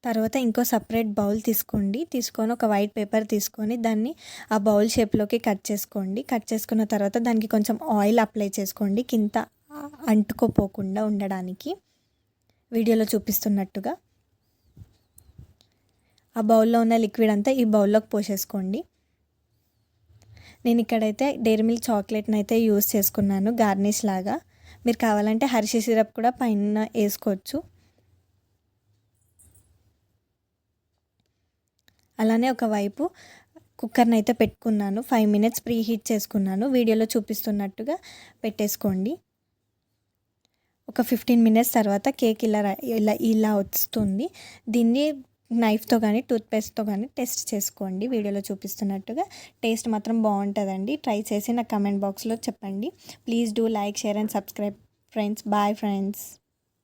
తర్వాత ఇంకో separate bowl తీసుకొని ఒక వైట్ పేపర్ తీసుకొని దాన్ని ఆ బౌల్ షేప్లోకి కట్ చేసుకోండి. కట్ చేసుకున్న తర్వాత దానికి కొంచెం ఆయిల్ అప్లై చేసుకోండి కింద అంటుకోపోకుండా ఉండడానికి, వీడియోలో చూపిస్తున్నట్టుగా. ఆ బౌల్లో ఉన్న లిక్విడ్ అంతా ఈ బౌల్లోకి పోసేసుకోండి. నేను ఇక్కడైతే డైరీ మిల్క్ చాక్లెట్ని అయితే యూస్ చేసుకున్నాను గార్నిష్ లాగా. మీరు కావాలంటే హర్షీ సిరప్ కూడా పైన వేసుకోవచ్చు. అలానే ఒకవైపు కుక్కర్ని అయితే పెట్టుకున్నాను. 5 minutes ప్రీ హీట్ చేసుకున్నాను. వీడియోలో చూపిస్తున్నట్టుగా పెట్టేసుకోండి. ఒక 15 minutes తర్వాత కేక్ ఇలా వస్తుంది. దీన్ని నైఫ్తో కానీ టూత్పేస్ట్తో కానీ టెస్ట్ చేసుకోండి. వీడియోలో చూపిస్తున్నట్టుగా టేస్ట్ మాత్రం బాగుంటుందండి. ట్రై చేసి నాకు కమెంట్ బాక్స్లో చెప్పండి. Please do like, share and subscribe friends. Bye friends.